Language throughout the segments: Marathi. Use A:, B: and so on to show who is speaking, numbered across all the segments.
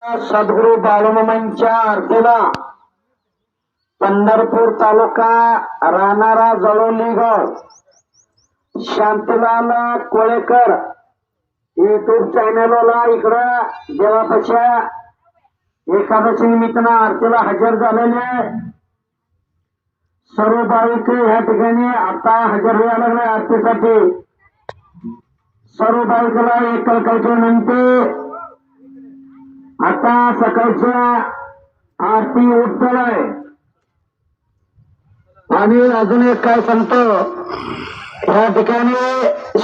A: सद्गुरू बाळूमामांच्या आरतीला पंढरपूर तालुका राहणारा जळोली गाव शांतीलाल कोळेकर युट्यूब चॅनलला इकडं देवापाच्या एकादशी निमित्तानं आरतीला हजर झालेले सर्व भाविक या ठिकाणी आता हजर व्हायला लागले आरतीसाठी। सर्व भाविकाला एक कळकळीची विनंती, आता सकाळच्या आरती उत्सव आहे आणि अजून एक काय सांगतो, या ठिकाणी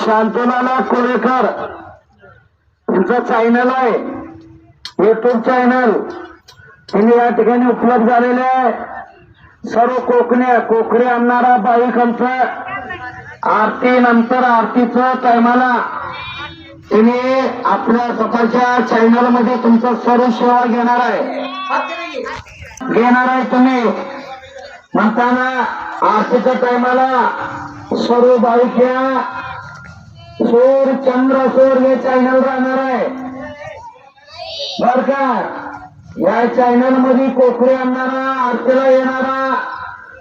A: शांतीलाल कोळेकर यांचा चॅनल आहे, युट्यूब चॅनल, त्यांनी या ठिकाणी उपलब्ध झालेले सर्व कोकणी आणणारा भाविकांचं आरती नंतर आरतीचं टायमाला तुम्ही आपल्या स्वतःच्या चॅनल मध्ये तुमचा सर्व सेवा घेणार आहे तुम्ही म्हणताना आरतीच्या टायमाला सर्व भाविक या सूर चंद्र सूर हे चॅनल राहणार आहे बर का। या चॅनल मध्ये कोकणी आणणारा आरतीला येणारा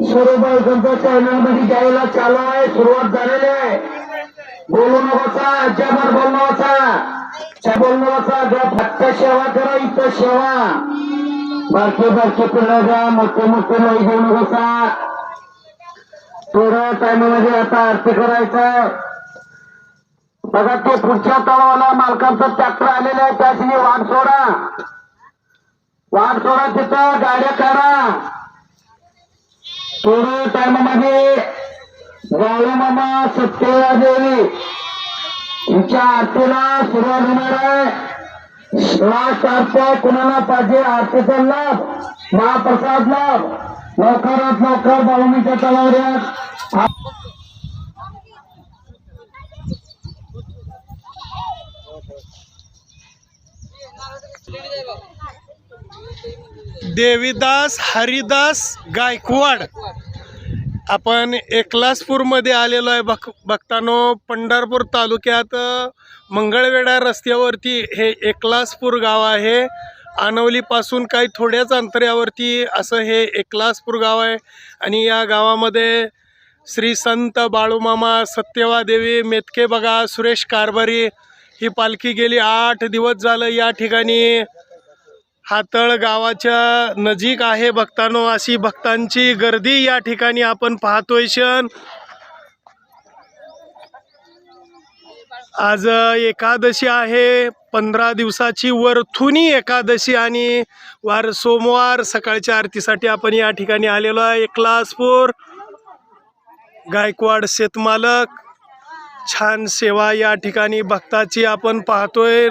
A: सर्व भाविकांचा चॅनल मध्ये द्यायला चालू आहे, सुरुवात झालेली आहे। बोलू नकोचा, अज्जाभर बोलू नकोचा, बोलू नकोचा, फक्त सेवा करा, इथं सेवा, बारके पिल्लं द्या, मोठे लई घेऊ नकोचा। थोड्या टायमामध्ये आता आरती करायचं बघा, तो पुढच्या तळावाला मालकांचं ट्रॅक्टर आलेलं आहे, त्याची वाट सोडा तिथं गाड्या करा। थोड्या टायमामध्ये बाळूमामा सत्यवादेवी यांच्या आरतीला सुरुवात होणार आहे। लास्ट आरती कुणाला पाहिजे आरतीचा लाभ, महाप्रसाद लाभ, लवकरात लवकर बाळूमाच्या तळावर या।
B: देवीदास हरिदास गायकवाड आपण एकलासपूर मध्ये आलेलो आहे बघतानो। पंढरपूर तालुक्यात मंगळवेढा रस्त्यावरती हे एकलासपूर गाव आहे। आनवली पासून काही थोड्याच अंतरावरती असं हे एकलासपूर गाव आहे आणि या गावामध्ये श्री संत बाळूमामा सत्यवादेवी मेतके बघा सुरेश कारभारी ही पालखी गेली 8 दिवस झालं या ठिकाणी हातळ गावाच्या नजीक आहे भक्तांनो। अशी भक्तांची गर्दी या ठिकाणी आपण पाहतोय क्षण। आज एकादशी आहे, 15 दिवसाची वरथुनी एकादशी आणि वार सोमवार सकाळच्या आरतीसाठी आपण या ठिकाणी आलेलो आहे। एकलासपूर गायकवाड शेतमालक, छान सेवा या ठिकाणी भक्ताची आपण पाहतोय।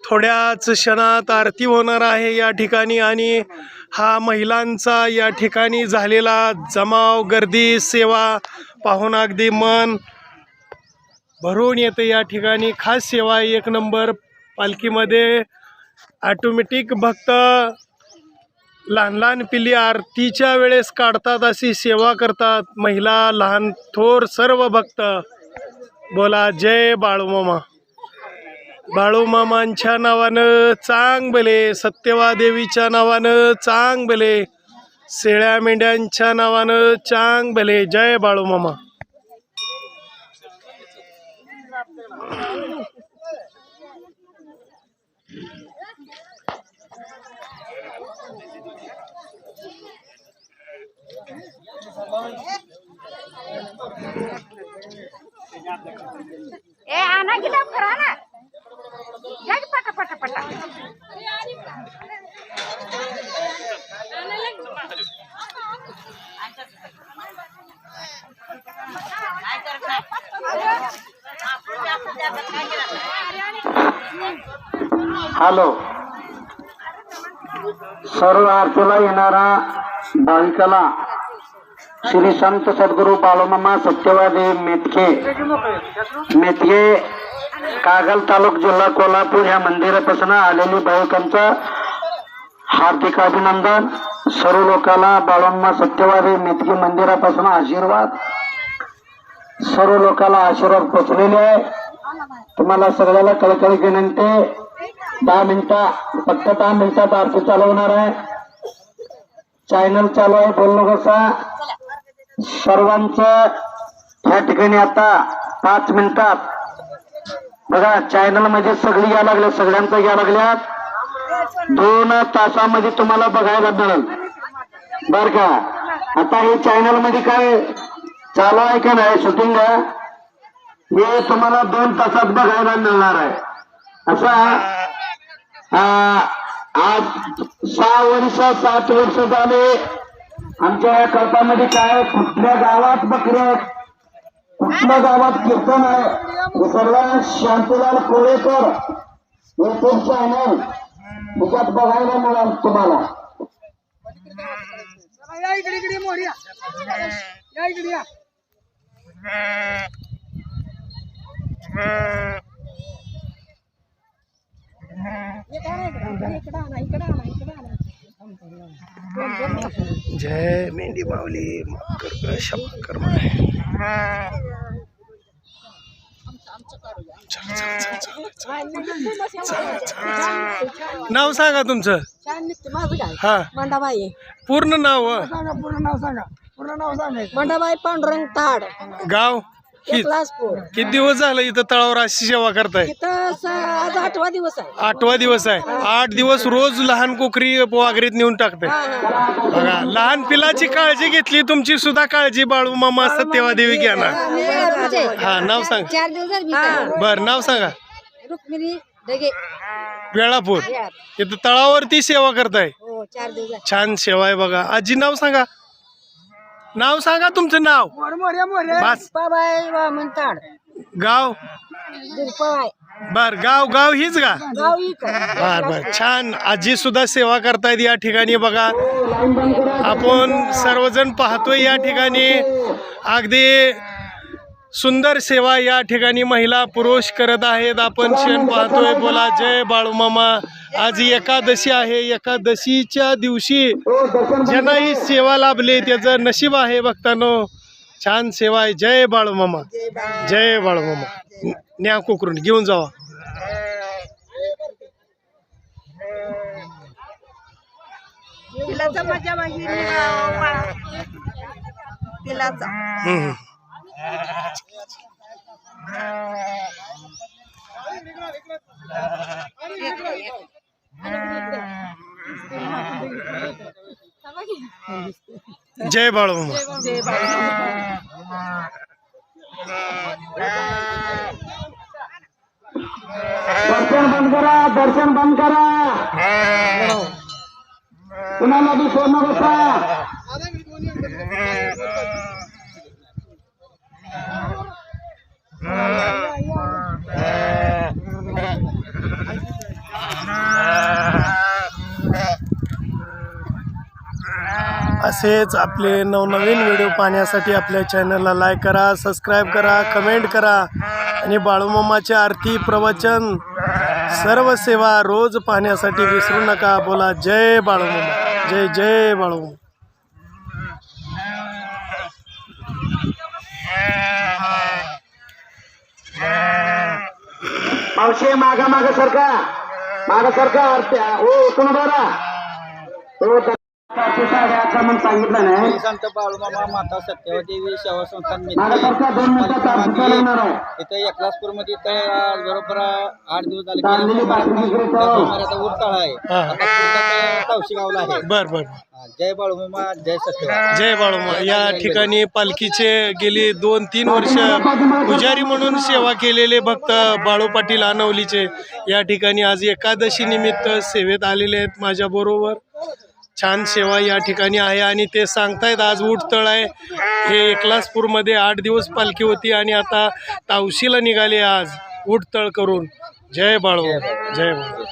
B: थोड्याच क्षणात आरती होणार आहे या ठिकाणी आणि हा महिलांचा या ठिकाणी झालेला जमाव, गर्दी, सेवा पाहून अगदी मन भरून येते या ठिकाणी। खास सेवा एक नंबर पालखीमध्ये ऑटोमॅटिक भक्त लहान पिल्ली आरतीच्या वेळेस काढतात, अशी सेवा करतात महिला, लहान थोर सर्व भक्त। बोला जय बाळूमामा। बाळूमामांच्या नावानं चांग भले, सत्यवादेवीच्या नावानं चांग भले, शेळ्या मेंढ्यांच्या नावानं चांग भले, जय बाळूमामा।
C: ए आना की लवकर आना, जा की पटा
A: हॅलो, सर्व आरतीला येणारा भाविकाला श्री संत सद्गुरू बाळूमामा सत्यवादेवी मेतके कागल तालुका जिल्हा कोल्हापूर या मंदिरापासून आलेली भाविकांचं हार्दिक अभिनंदन। सर्व लोकांना बाळूमामा सत्यवादेवी मेतके मंदिरापासून आशीर्वाद, सर्व लोकांना आशीर्वाद पोचलेले आहे। तुम्हाला सगळ्याला कळकळी विनंती, 10 मिनिटं, फक्त 10 मिनिटात आरती चालू होणार आहे. चॅनल चालू आहे, बोललो कसा सर्वांचं या ठिकाणी आता 5 मिनिटात बघा चॅनल मध्ये सगळी या लागल्या, सगळ्यांचं या लागल्यात. 2 तासामध्ये तुम्हाला बघायला मिळेल बर का. आता हे चॅनल मध्ये काय चालू आहे का नाही शूटिंग हे तुम्हाला 2 तासात बघायला मिळणार आहे. असा आज 6 वर्ष 7 वर्ष झाले आमच्या या कल्पामध्ये काय कुठल्या गावात बकऱ्या, कुठल्या गावात कीर्तन आहे हे सगळं शांतीलाल कोळेकर युट्यूब चॅनल त्याच्यात बघायला मिळाल तुम्हाला.
B: जय मेंढी माऊली मकर शंकर नाव सांगा तुमचं. हा
C: मंडाबाई
B: पूर्ण नाव
C: मंडाबाई पांडुरंग ताड
B: गाव
C: क्लासपूर.
B: किती दिवस झालं इथं तळावर अशी सेवा करताय.
C: इथं आज 8वा दिवस आहे.
B: 8वा दिवस आहे. 8 दिवस रोज लहान कोकरी वाघरीत नेऊन टाकताय. बघा लहान पिलाची काळजी घेतली तुमची सुद्धा काळजी बाळू मामा सत्यवादेवी घ्या ना. हा नाव सांग.
C: 4 दिवस
B: बर नाव सांगा.
C: रुक्मिणी डगे
B: वेळापूर. इथं तळावरती सेवा करताय.
C: हो 4 दिवस.
B: छान सेवा आहे बघा. आजी नाव सांगा. नाव सांगा तुमचं नाव. बस
C: बाबाई वामन ताड
B: गाव
C: पवाय
B: बर गाव हीच का.
C: गाव
B: बर बर छान. आजी सुद्धा सेवा करतायत या ठिकाणी बघा. आपण सर्वजण पाहतोय या ठिकाणी अगदी सुंदर सेवा या ठिकाणी महिला पुरुष करत आहेत. आपण क्षण पाहतोय. बोला जय बाळूमामा. आज एकादशी आहे. एकादशीच्या दिवशी ज्यांना ही सेवा लाभली त्याचं नशीब आहे भक्तांनो. छान सेवा आहे. जय बाळूमामा जय बाळूमामा. न्या कोकरून घेऊन जावा. जय बाळूमामा.
A: दर्शन बंद करा, दर्शन बंद करा. कुणाला बी सोडू नका.
B: असेच आपले नवनवीन व्हिडिओ पाहण्यासाठी आपल्या चॅनलला लाईक करा, सबस्क्राईब करा, कमेंट करा आणि बाळूमामाची आरती प्रवचन सर्व सेवा रोज पाहण्यासाठी विसरू नका. बोला जय बाळूमामा जय जय बाळूमामा.
A: मावशी मागा मागा सरका, मागा सरका. हो कोण बरा हो साडेआठला म्हणून सांगितलं नाही.
D: संत बाळूमामा माता सत्यवदेवी सेवा संस्थान
A: मागा सरका 2 मिनिटात आरती चालू होणार आहे.
D: इथं एकलासपूर मध्ये बरोबर 8 दिवस झाले
A: चांदणी बातमी
D: उरताळ आहे. आता पुढचा तावशी गावला आहे.
B: बर बर.
D: जय बाळूमामा जय सत्य.
B: जय बाळूमामा. या ठिकाणी पालखीचे गेली 2-3 वर्ष पुजारी म्हणून सेवा केलेले भक्त बाळू पाटील आनवलीचे या ठिकाणी आज एकादशी निमित्त सेवेत आलेले आहेत माझ्याबरोबर. छान सेवा या ठिकाणी आहे आणि ते सांगतायत आज उठतळ आहे. हे एकलासपूरमध्ये 8 दिवस पालखी होती आणि आता तावशीला निघाले आज उठतळ करून. जय बाळूमामा जय बाळू.